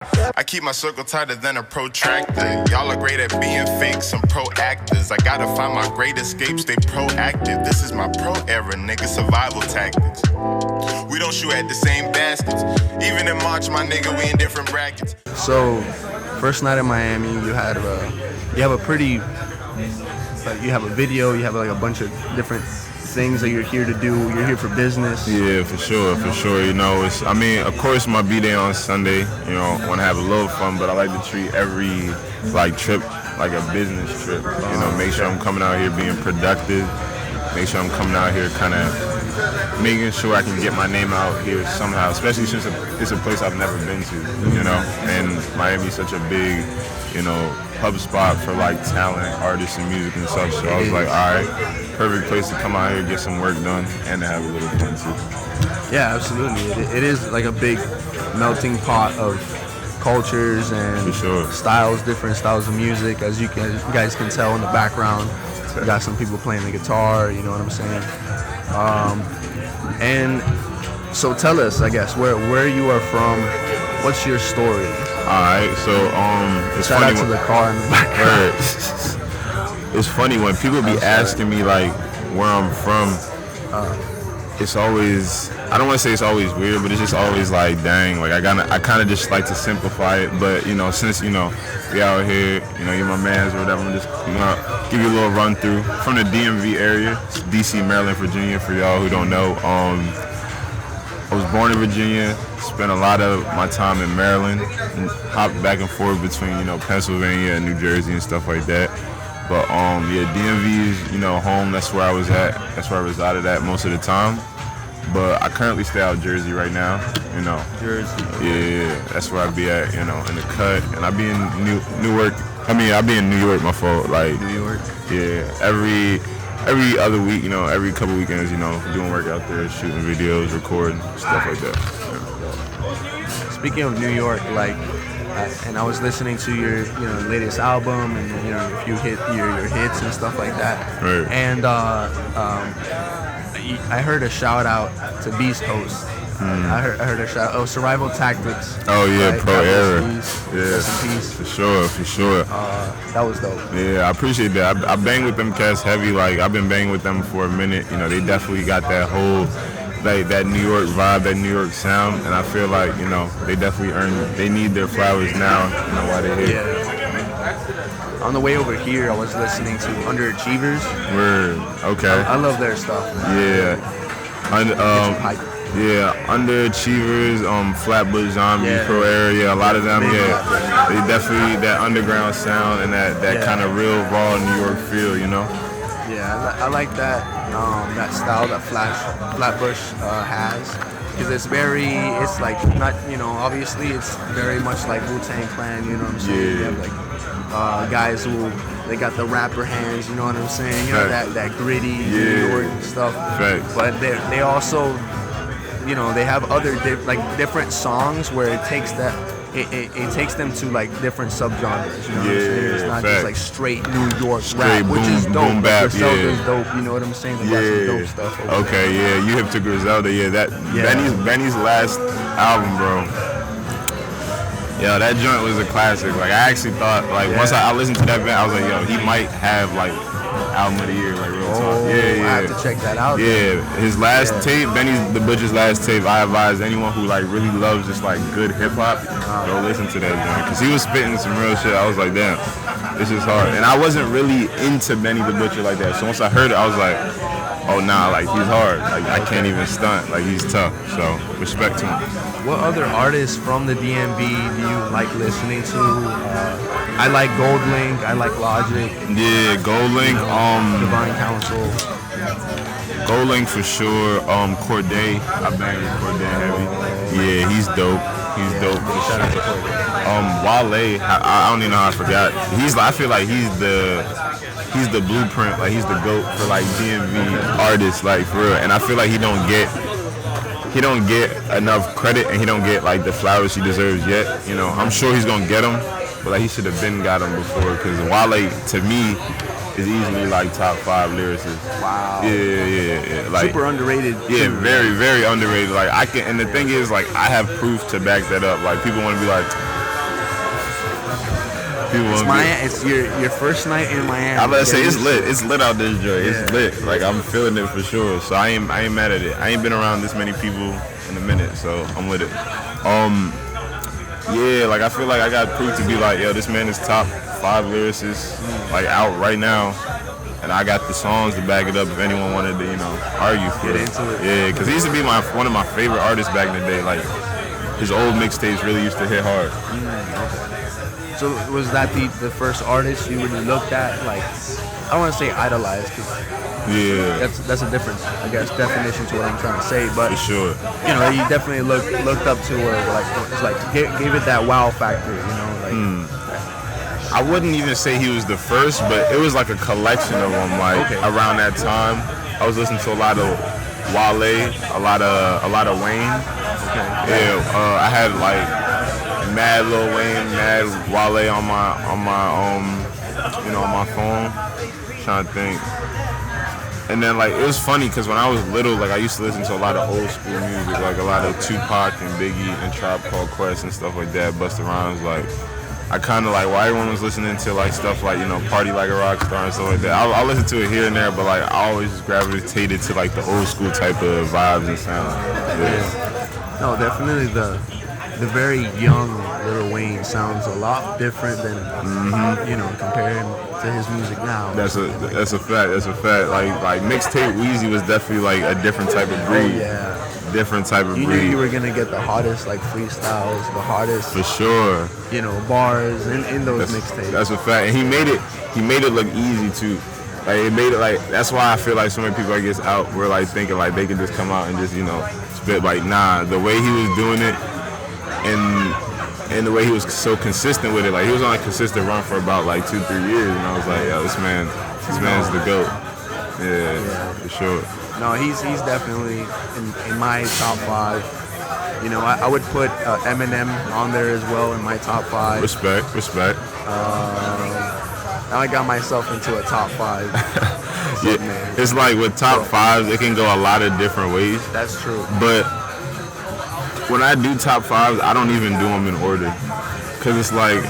I keep my circle tighter than a protractor. Y'all are great at being fake, some pro actors. I gotta find my great escape, stay proactive. This is my pro era, nigga, survival tactics. We don't shoot at the same baskets. Even in March, my nigga, we in different brackets. So, first night in Miami, you have a video, you have like a bunch of different things that you're here to do. You're here for business. Yeah, for sure. You know, of course, my B-Day on Sunday, you know, want to have a little fun, but I like to treat every, trip like a business trip. You know, make sure I'm coming out here being productive. Make sure I'm coming out here kind of making sure I can get my name out here somehow, especially since it's a place I've never been to, you know, and Miami's such a big, you know, hub spot for talent, artists, and music and such. So I was like, all right, perfect place to come out here, get some work done, and to have a little fun too. Yeah, absolutely. It is like a big melting pot of cultures and styles, different styles of music, as you guys can tell in the background. You got some people playing the guitar, you know what I'm saying? And so tell us, I guess, where you are from. What's your story? Alright, so it's shout funny out to the car in the background. It's funny when people be asking me where I'm from. It's always, I don't want to say it's always weird, but it's just always dang, I kind of just like to simplify it. But you know, since we out here, you're my mans or whatever, I'm just give you a little run through from the DMV area. It's DC, Maryland, Virginia, for y'all who don't know. I was born in Virginia, spent a lot of my time in Maryland, and hopped back and forth between, Pennsylvania and New Jersey and stuff like that. But DMV is, home. That's where I was at. That's where I resided at most of the time. But I currently stay out Jersey right now, Jersey. Yeah, that's where I be at, in the cut. And I be in Newark. I be in New York, my fault. New York. Yeah, every other week, every couple weekends, doing work out there, shooting videos, recording, stuff like that. Yeah. Speaking of New York, and I was listening to your, latest album and if you hit your hits and stuff like that. Right. And I heard a shout out to Beast Coast. I heard a shout out. Survival Tactics. Oh yeah, right? Pro Era. Yeah, rest in peace. For sure. That was dope. Yeah, I appreciate that. I bang with them cats heavy. I've been banging with them for a minute. They definitely got that whole that New York vibe, that New York sound, and I feel they definitely they need their flowers now. While they're here. Yeah. On the way over here, I was listening to Underachievers. Word. Okay. I love their stuff. Yeah. Yeah, Underachievers, Flatbush Zombie, Pro Area, a lot of them, they definitely that underground sound and that kind of real raw New York feel, Yeah, I like that style that Flatbush has, because it's not, obviously it's very much like Wu-Tang Clan, you know what I'm saying? Yeah. You have guys who, they got the rapper hands, you know what I'm saying? That gritty New York stuff. Facts. But they also, they have other different songs where it takes them to different subgenres. You know what I'm saying? It's not just straight New York rap, which is dope. Boom bap, Griselda's dope. You know what I'm saying? They got some dope stuff. Okay, yeah, you hip to Griselda? Yeah, Benny's last album, bro. Yo, that joint was a classic. I actually thought, once I listened to that band, I was like, yo, he might have album of the year, real talk. Yeah. I have to check that out. Yeah, his last tape, Benny the Butcher's last tape. I advise anyone who really loves just good hip hop, go listen to that joint, because he was spitting some real shit. I was like, damn, this is hard. And I wasn't really into Benny the Butcher like that. So once I heard it, I was like, oh nah, he's hard. I can't even stunt. He's tough. So respect to him. What other artists from the DMV do you like listening to? I like GoldLink. I like Logic. Yeah, GoldLink. Divine Council. GoldLink for sure. Corday. I bang with Corday heavy. Yeah, he's dope. He's dope for sure. Wale. I don't even know how I forgot. I feel like he's the blueprint. He's the GOAT for DMV artists. For real. And I feel like he don't get enough credit, and he don't get the flowers he deserves yet. I'm sure he's gonna get them, but he should have been got them before. Because Wale, to me, is easily top 5 lyricist. Wow. Yeah. Super underrated. Yeah, very, very underrated. And the thing is, I have proof to back that up. People want to be It's your first night in Miami. I'm about to say it's lit. It's lit out this joint. It's lit. Like I'm feeling it for sure. So I ain't mad at it. I ain't been around this many people in a minute, so I'm with it. Yeah, like I feel like I got proof to be like, yo, this man is top 5 lyricists, like out right now. And I got the songs to back it up if anyone wanted to, argue for it. Get into it. Yeah, because he used to be one of my favorite artists back in the day. Like, his old mixtapes really used to hit hard. Okay. So was that the first artist you really looked at? Like, I don't want to say idolized, because that's a different, I guess, definition to what I'm trying to say. But for sure, you definitely looked up to where it's like gave it that wow factor. I wouldn't even say he was the first, but it was like a collection of them. Around that time, I was listening to a lot of Wale, a lot of Wayne. Okay. Yeah, I had like mad Lil Wayne, mad Wale on my phone. Trying to think. And then it was funny because when I was little, I used to listen to a lot of old school music, like a lot of Tupac and Biggie and Tribe Called Quest and stuff like that. Busta Rhymes, I kind of while everyone was listening to stuff Party Like a Rock Star and stuff like that. I'll listen to it here and there, but I always just gravitated to the old school type of vibes and sounds. Yeah. No, definitely the very young Lil Wayne sounds a lot different than comparing to his music now. That's a fact. Like mixtape Weezy was definitely a different type of breed. Oh, yeah. Different type of breed. You knew you were gonna get the hottest freestyles, the hottest for sure. Bars in those mixtapes. That's a fact. And he made it look easy too. It made it that's why I feel like so many people out were thinking they could just come out and just spit. Nah, the way he was doing it and the way he was so consistent with it, he was on a consistent run for about 2-3 years, and I was like, yo, this man's the GOAT. Yeah, for sure. No, he's definitely in my top 5. I would put Eminem on there as well in my top 5. Respect. Now I got myself into a top 5. Yeah, it's with top 5s, it can go a lot of different ways. That's true. But when I do top 5s, I don't even do them in order, cause it's I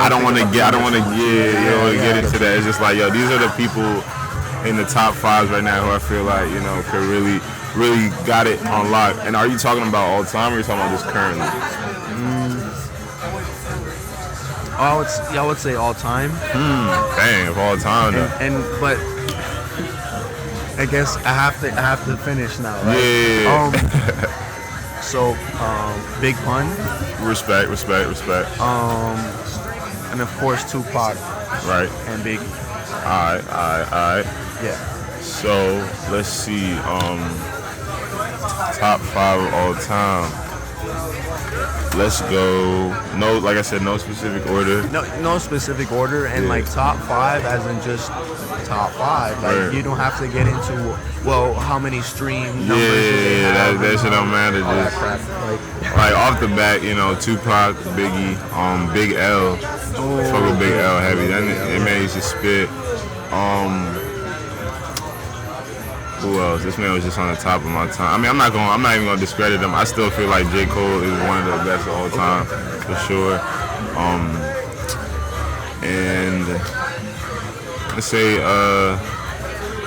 don't want to get into that. It's just yo, these are the people in the top 5s right now who I feel could really got it on lock. And are you talking about all time or are you talking about just currently? I would say all time. Dang, all time though. But I guess I have to finish now, right? Yeah. So Big Pun. Respect. And of course Tupac. Right. And Biggie. Alright. Yeah. So let's see. Top 5 of all time. Let's go. No, like I said, no specific order. No specific order, and top 5 as in just top 5. Right. You don't have to get into how many stream numbers. Yeah, that shit don't matter. Just crap. Off the bat, Tupac, Biggie, Big L. Fuck with Big L heavy. That man used to spit. Who else? This man was just on the top of my time. I mean, I'm not even gonna discredit him. I still feel like J. Cole is one of the best of all time, for sure. And let's say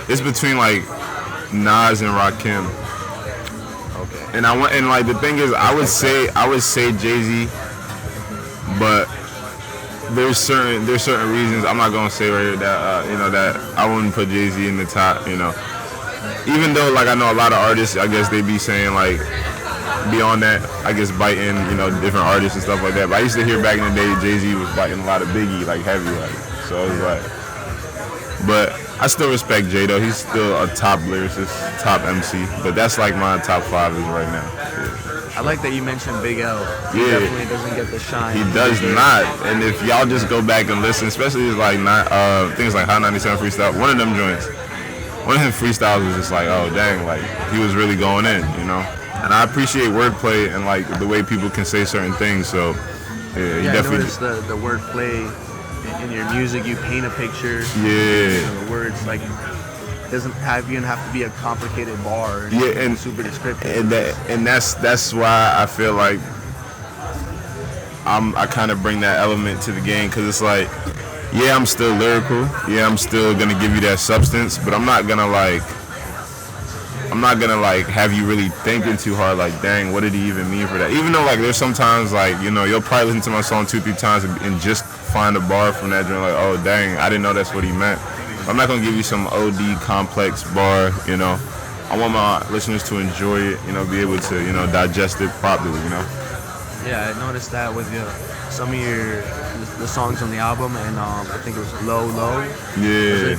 it's between Nas and Rakim. Okay. And the thing is, I would say Jay-Z, but there's certain reasons I'm not gonna say right here that that I wouldn't put Jay-Z in the top. Even though I know a lot of artists, I guess they be saying beyond that, I guess biting different artists and stuff like that. But I used to hear back in the day Jay-Z was biting a lot of Biggie heavy, so it's but I still respect Jay though. He's still a top lyricist, top MC. But that's my top 5 is right now. Yeah. I like that you mentioned Big L. He definitely doesn't get the shine. He does not. And if y'all just go back and listen, especially things like Hot 97 Freestyle, one of them joints. One of his freestyles was just oh dang, he was really going in, And I appreciate wordplay and the way people can say certain things. So yeah, he definitely. I noticed the wordplay in your music. You paint a picture. Yeah. The words doesn't even have to be a complicated bar. Yeah, and super descriptive. And that's why I feel I kind of bring that element to the game because it's like, yeah, I'm still lyrical. Yeah, I'm still gonna give you that substance, but I'm not gonna have you really thinking too hard. Like, dang, what did he even mean for that? Even though like there's sometimes like, you know, you'll probably listen to my song 2-3 times and just find a bar from that joint like, oh dang, I didn't know that's what he meant. I'm not gonna give you some OD complex bar, you know. I want my listeners to enjoy it, you know, be able to, you know, digest it properly, you know. Yeah, I noticed that with some of the songs on the album, and I think it was Low. Yeah.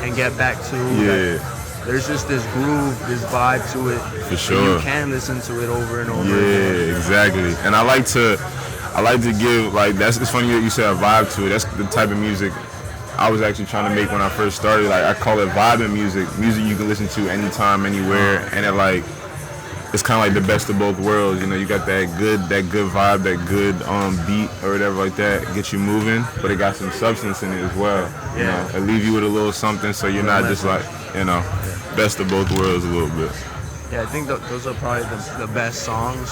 And Get Back to. Yeah. There's just this groove, this vibe to it. For sure. You can listen to it over and over. Yeah, exactly. And I like to give, like, it's funny that you said a vibe to it. That's the type of music I was actually trying to make when I first started. Like, I call it vibing music you can listen to anytime, anywhere, and it's kind of like the best of both worlds. You know, you got that good vibe, that good beat or whatever like that, get you moving, but it got some substance in it as well. You know, it leave you with a little something, so you're not just like, you know, best of both worlds a little bit. Yeah, I think those are probably the best songs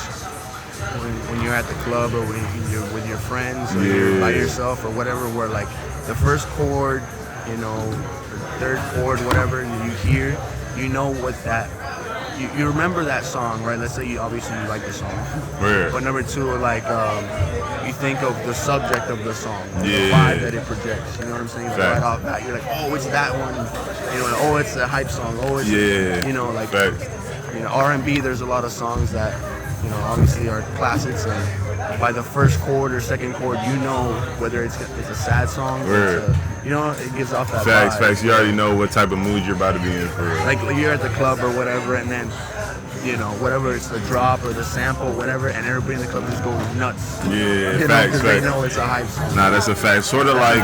when you're at the club or when you're with your friends or you're by yourself or whatever, where like the first chord, you know, or third chord, whatever you hear, you know what that. You remember that song, right? Let's say you like the song. Right. But number two, like you think of the subject of the song, the Yeah. vibe that it projects. You know what I'm saying? Like, right off bat, you're like, oh, it's that one. You know, oh, it's a hype song. Oh, it's you know, like you know, R&B. There's a lot of songs that, you know, obviously are classics, and by the first chord or second chord, you know whether it's a sad song or you know, it gives off that vibe. Facts. You already know what type of mood you're about to be in for real. Like you're at the club or whatever, and then, you know, whatever, it's the drop or the sample, whatever, and everybody in the club just goes nuts. Yeah, you facts. They know it's a hype song. Nah, that's a fact. Sort of like,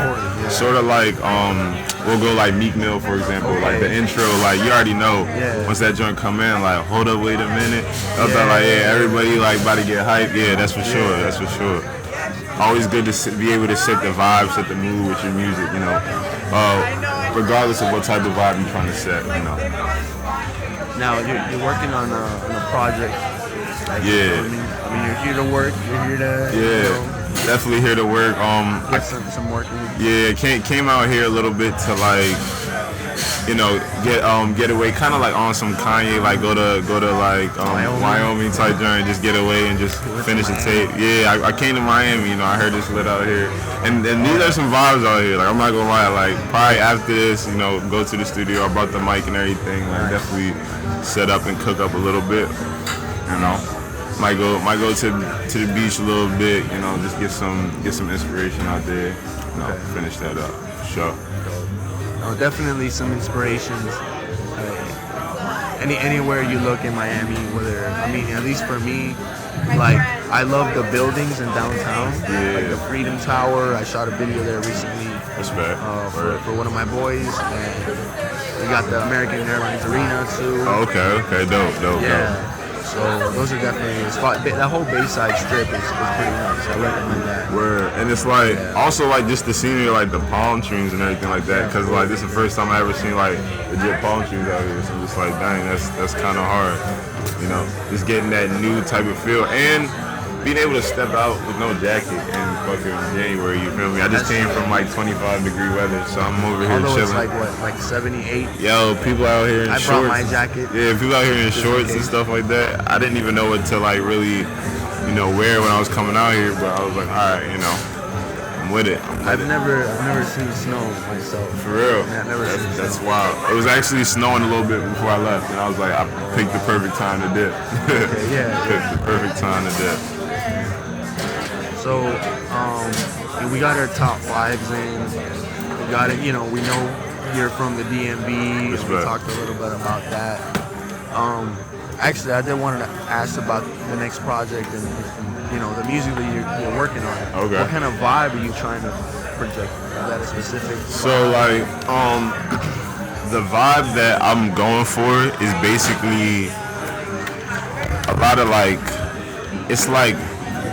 we'll go like Meek Mill, for example. Like the intro, like you already know. Once that joint come in, like, hold up, wait a minute. Everybody like about to get hype. Yeah, that's for sure. That's for sure. Always good to be able to set the vibe, set the mood with your music, you know. Regardless of what type of vibe you're trying to set, you know. Now you're working on a project. Like, I mean, you're here to work. You're here to. You know, definitely here to work. Get some work in. Yeah, came out here a little bit to like, you know, get away, kind of like on some Kanye, like go to like Wyoming type joint, just get away and just finish the tape. Yeah, I came to Miami, you know, I heard it's lit out here, and these are some vibes out here. Like, I'm not gonna lie, like probably after this, you know, go to the studio. I brought the mic and everything. Like, definitely set up and cook up a little bit. You know, might go to the beach a little bit. You know, just get some inspiration out there. You know, finish that up for sure. Definitely some inspirations. Anywhere you look in Miami, whether, I mean, at least for me, like, I love the buildings in downtown. Like the Freedom Tower. I shot a video there recently. Respect. For one of my boys. And we got the American Airlines Arena too. Oh, okay, dope. So those are definitely a spot. That whole Bayside Strip is pretty nice. I recommend that. Word. And it's like, also like just the scenery, like the palm trees and everything like that. Cause like this is the first time I ever seen like legit palm trees out here. So I'm just like, dang, that's kind of hard. You know, just getting that new type of feel and being able to step out with no jacket in fucking January. You feel me? I just came from like 25-degree weather, so I'm over here chilling. It's like what, like 78? Yo, people out here in shorts. I brought my jacket. Yeah, people out here in shorts and stuff like that. I didn't even know what to like really, you know, wear when I was coming out here, but I was like, all right, you know, I'm with it. I've never seen snow myself. For real? Yeah, I've never seen snow. That's wild. It was actually snowing a little bit before I left, and I was like, I picked the perfect time to dip. Okay, Picked the perfect time to dip. So, we got our top fives in. We got it, you know, we know you're from the DMV. Respect. We talked a little bit about that. Actually, I did want to ask about the next project and you know, the music that you're working on. Okay. What kind of vibe are you trying to project? Is that a specific vibe? So, like, the vibe that I'm going for is basically a lot of like, it's like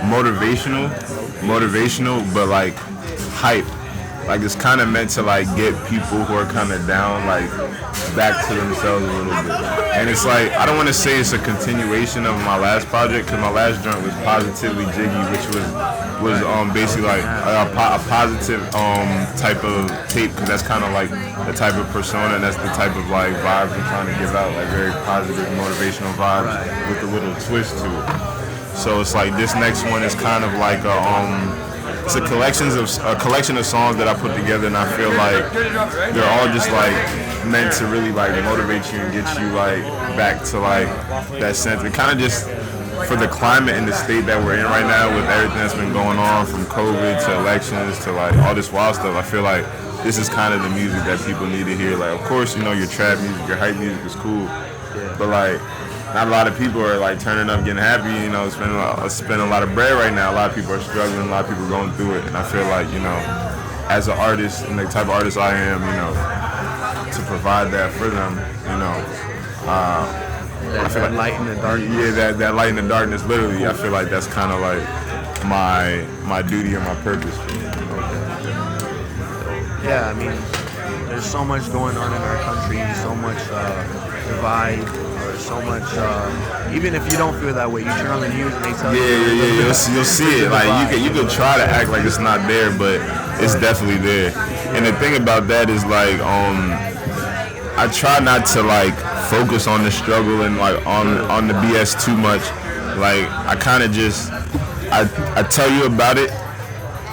motivational, but like hype like it's kind of meant to like get people who are kind of down like back to themselves a little bit. And it's like I don't want to say it's a continuation of my last project because my last joint was Positively Jiggy, which was basically like a positive type of tape because that's kind of like the type of persona and that's the type of like vibes we're trying to give out, like very positive motivational vibes with a little twist to it. So it's like this next one is kind of like it's a collection of songs that I put together, and I feel like they're all just like meant to really like motivate you and get you like back to like that sense. And kind of just for the climate and the state that we're in right now with everything that's been going on from COVID to elections to like all this wild stuff, I feel like this is kind of the music that people need to hear. Like, of course, you know, your trap music, your hype music is cool, but like not a lot of people are like turning up, getting happy, you know, spending a lot of bread right now. A lot of people are struggling, a lot of people are going through it. And I feel like, you know, as an artist and the type of artist I am, you know, to provide that for them, you know. I feel like light in the darkness. Yeah, that light in the darkness, literally. I feel like that's kind of like my duty and my purpose. Yeah, I mean, there's so much going on in our country, so much divide. So much, even if you don't feel that way, you turn on the news and they tell you. You'll see it. Like you can try to act like it's not there, but it's definitely there. And the thing about that is like, I try not to like focus on the struggle and like on the BS too much. Like I kind of just, I tell you about it.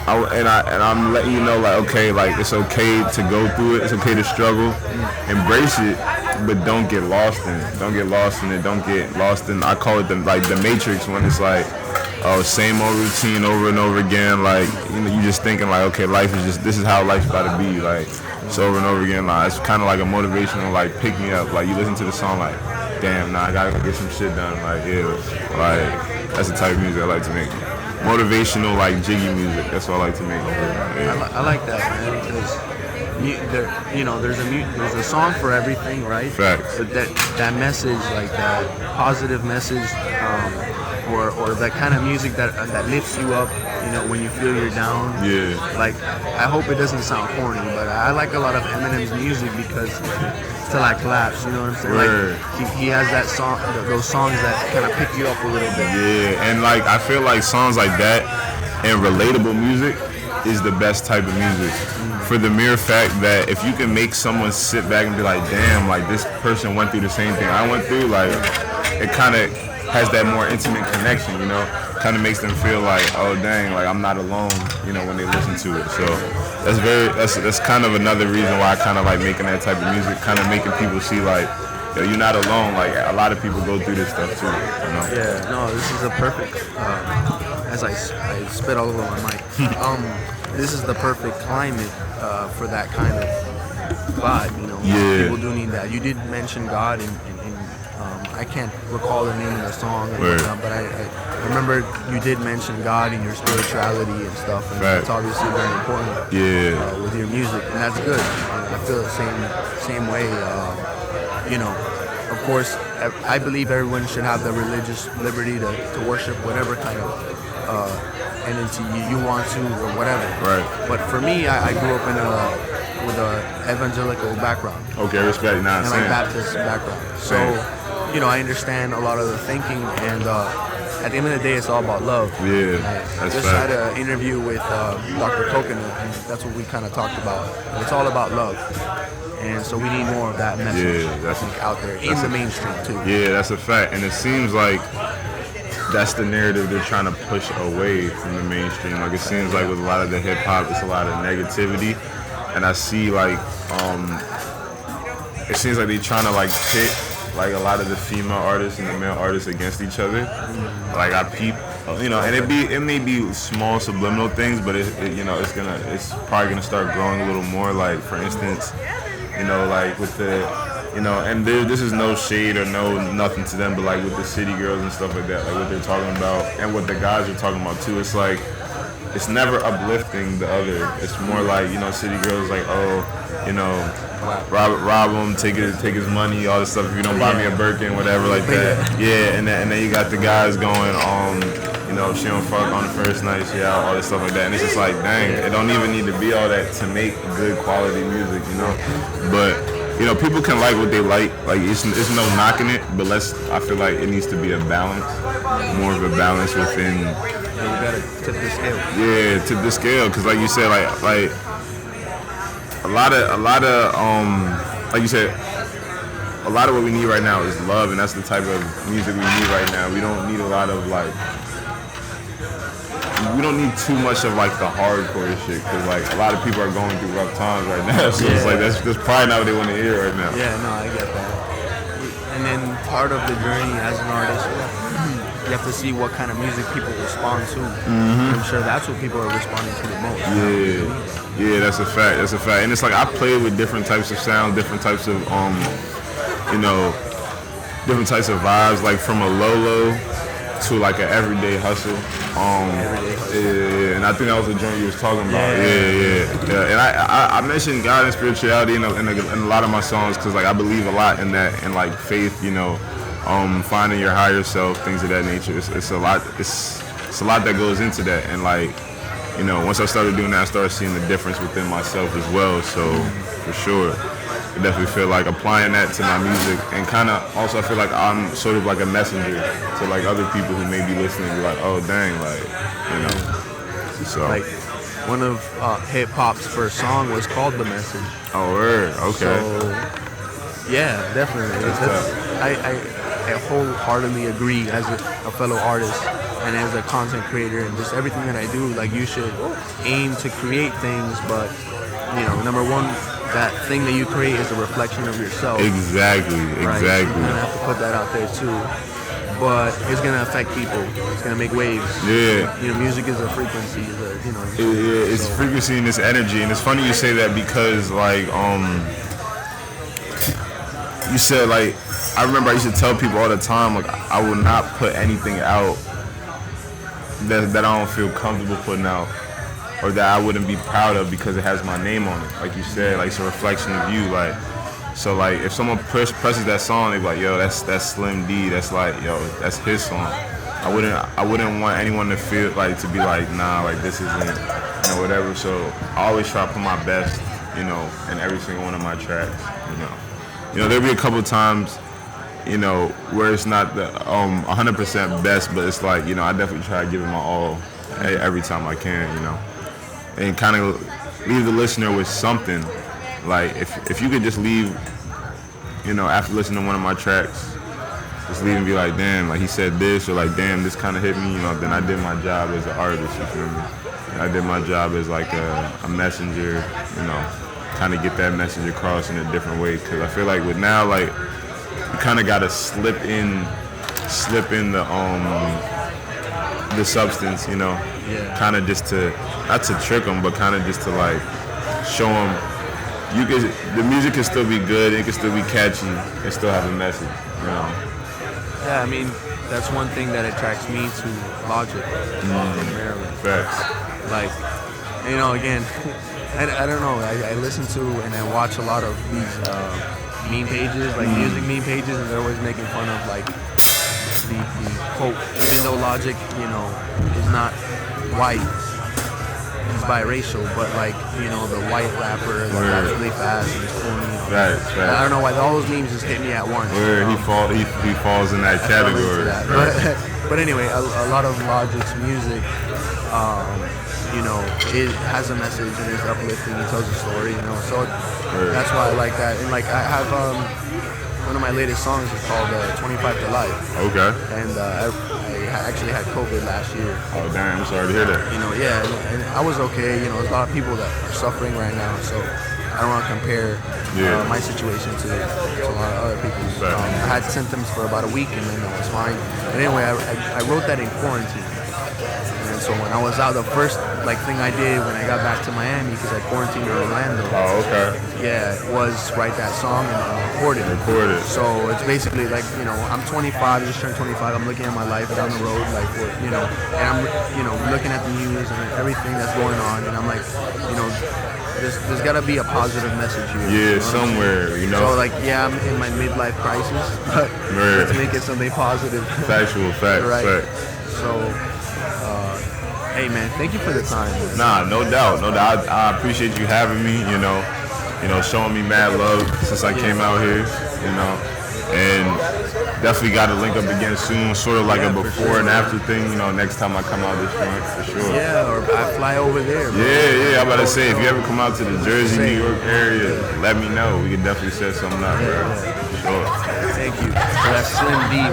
And I'm letting you know, like, okay, like it's okay to go through it. It's okay to struggle, embrace it, but don't get lost in it. Don't get lost in it. Don't get lost in. I call it the Matrix when it's like, oh, same old routine over and over again. Like, you know, you just thinking like, okay, life is just this is how life's about to be. Like, it's over and over again. Like, it's kind of like a motivational like pick me up. Like you listen to the song, like, damn, I gotta go get some shit done. Like, yeah, like that's the type of music I like to make. Motivational, like jiggy music. That's what I like to make. Yeah. I like that, man, because you know, there's a song for everything, right? Facts. But that message, like that positive message, or that kind of music that lifts you up, you know, when you feel you're down. Yeah. Like, I hope it doesn't sound corny, but I like a lot of Eminem's music because till I collapse, you know what I'm saying? Word. Like he has that song, those songs that kind of pick you up a little bit. Yeah, and like I feel like songs like that and relatable music is the best type of music. For the mere fact that if you can make someone sit back and be like, damn, like this person went through the same thing I went through, like it kind of has that more intimate connection, you know? Kind of makes them feel like, oh dang, like I'm not alone, you know, when they listen to it. So that's kind of another reason why I kind of like making that type of music, kind of making people see like, yo, you're not alone. Like a lot of people go through this stuff too, you know? Yeah, no, this is a perfect, as I spit all over my mic, this is the perfect climate for that kind of vibe, you know? Yeah. People do need that. You did mention God and I can't recall the name of the song, but I remember you did mention God and your spirituality and stuff, and it's obviously very important with your music, and that's good. I feel the same way. You know, of course, I believe everyone should have the religious liberty to worship whatever kind of entity you want to or whatever. Right. But for me, I grew up with a evangelical background. Okay, respect. Nah, and same. like Baptist background. Same. So, you know, I understand a lot of the thinking, and at the end of the day, it's all about love. Yeah, that's just fact. had an interview with Dr. Coconut, and that's what we kind of talked about. It's all about love, and so we need more of that message out there in the mainstream too. Yeah, that's a fact, and it seems like that's the narrative they're trying to push away from the mainstream. Like it seems like with a lot of the hip hop, it's a lot of negativity, and I see like it seems like they're trying to like pit like a lot of the female artists and the male artists against each other. Like I peep, you know, and it may be small subliminal things, but it you know, it's probably gonna start growing a little more. Like for instance, you know, like with the, you know, and this is no shade or nothing to them, but like with the city girls and stuff like that, like what they're talking about and what the guys are talking about too, it's like it's never uplifting the other. It's more like, you know, city girls like, oh, you know, rob him, take his money, all this stuff. If you don't buy me a Birkin, whatever, like that. Yeah, and then you got the guys going, You know, she don't fuck on the first night, she out, all this stuff like that. And it's just like, dang, it don't even need to be all that to make good quality music, you know? But, you know, people can like what they like. Like, it's no knocking it, but I feel like it needs to be a balance, more of a balance within. Yeah, you gotta tip the scale. Yeah, tip the scale, because like you said, like a lot of, like you said, a lot of what we need right now is love, and that's the type of music we need right now. We don't need a lot of like, we don't need too much of like the hardcore shit, because like a lot of people are going through rough times right now. So it's like that's probably not what they want to hear right now. Yeah, no, I get that. And then part of the journey as an artist, you have to see what kind of music people respond to. I'm sure that's what people are responding to the most. Yeah, that's a fact. That's a fact. And it's like I play with different types of sound, different types of you know, different types of vibes, like from a Lolo to like an everyday hustle. Yeah, and I think that was the joint you was talking about. Yeah. And I mentioned God and spirituality in a lot of my songs, because like I believe a lot in that, and like faith, you know, finding your higher self, things of that nature. It's a lot. It's a lot that goes into that, and like, you know, once I started doing that, I started seeing the difference within myself as well. So for sure, I definitely feel like applying that to my music, and kind of also I feel like I'm sort of like a messenger to like other people who may be listening, be like, oh dang, like, you know. So like one of hip hop's first song was called "The Message." Oh, word. Okay. So yeah, definitely. I wholeheartedly agree as a fellow artist and as a content creator, and just everything that I do. Like, you should aim to create things, but you know, number one, that thing that you create is a reflection of yourself. Exactly. Right? So you're gonna have to put that out there too. But it's gonna affect people. It's gonna make waves. Yeah. You know, music is a frequency. It's frequency and it's energy. And it's funny you say that, because like you said, like, I remember I used to tell people all the time, like, I will not put anything out that I don't feel comfortable putting out, or that I wouldn't be proud of because it has my name on it. Like you said, like, it's a reflection of you. Like, so like if someone presses that song, they be like, yo, that's Slim D. That's like, yo, that's his song. I wouldn't want anyone to feel like, to be like, nah, like this isn't, you know, whatever. So I always try to put my best, you know, in every single one of my tracks. You know, there'll be a couple times, you know, where it's not the 100% best, but it's like, you know, I definitely try to give it my all every time I can, you know, and kind of leave the listener with something. Like, if you could just leave, you know, after listening to one of my tracks, just leave and be like, damn, like he said this, or like, damn, this kind of hit me, you know, then I did my job as an artist, you feel me? I did my job as like a messenger, you know, kind of get that message across in a different way. Because I feel like with now, like, you kind of got to slip in the substance, you know, kind of just to, not to trick them, but kind of just to like show them the music can still be good, it can still be catchy, and still have a message, you know. Yeah, I mean, that's one thing that attracts me to Logic in Maryland. Facts. Like, you know, again, I don't know, I listen to and I watch a lot of these meme pages, like music meme pages, and they're always making fun of like the quote, even though Logic, you know, is not white, he's biracial, but like, you know, the white rapper that raps really fast and is corny, you know. Right. I don't know why all those memes just hit me at once. He falls in that category. But anyway, a lot of Logic's music, you know, it has a message and it's uplifting. He tells a story, you know. So that's why I like that. And like, I have one of my latest songs is called 25 to Life. Okay. And I actually had COVID last year. Oh damn! I'm sorry to hear that. You know, yeah, and I was okay. You know, there's a lot of people that are suffering right now, so I don't want to compare my situation to a lot of other people's. I had symptoms for about a week, and then I was fine. But anyway, I wrote that in quarantine. And so when I was out, the first thing I did when I got back to Miami, because I quarantined in Orlando. Oh, okay. Yeah, was write that song and record it. So it's basically like, you know, I'm 25, just turned 25. I'm looking at my life down the road, like, you know, and I'm, you know, looking at the news and everything that's going on, and I'm like, you know, there's got to be a positive message here. Yeah, you know, somewhere, you know. So like, yeah, I'm in my midlife crisis, but let's make it something positive. Factual, fact. Right. Fact. So Hey man, thank you for the time. Nah, no doubt. I appreciate you having me. Showing me mad love since I came out here. And definitely got to link up again soon, sort of like a before and after thing. Next time I come out this joint, for sure. Yeah, or I fly over there. Bro. Yeah. I'm about to say, if you ever come out to the Jersey, New York area, let me know. We can definitely set something up, bro. For sure. Thank you. So that's Slim D.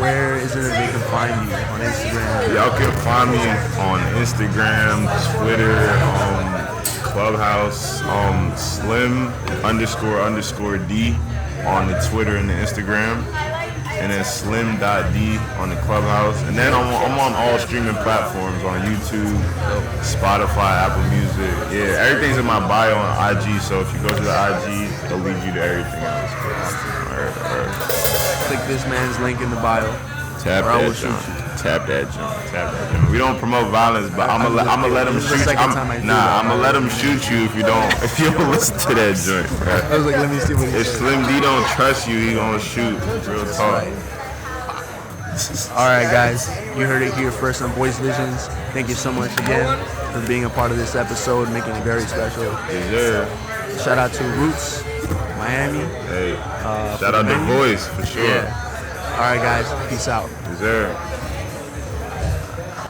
Where is it that they can find you on Instagram? Y'all can find me on Instagram, Twitter, Clubhouse, Slim__D on the Twitter and the Instagram, and then Slim.D on the Clubhouse, and then I'm on all streaming platforms on YouTube, Spotify, Apple Music. Yeah, everything's in my bio on IG. So if you go to the IG, it'll lead you to everything else. All right. Click this man's link in the bio. Tap that jump. We don't promote violence, but I'm gonna let them shoot. I'm gonna let them shoot you if you don't listen to that joint. Right? I was like, let me see what he If Slim D don't trust you, he gonna shoot. Real talk. All right, guys, you heard it here first on Voice Visions. Thank you so much again for being a part of this episode, making it very special. Yeah. Shout out to Roots, Miami. Hey, shout out to Voice for sure. Yeah. All right, guys, peace out. Yes, sir.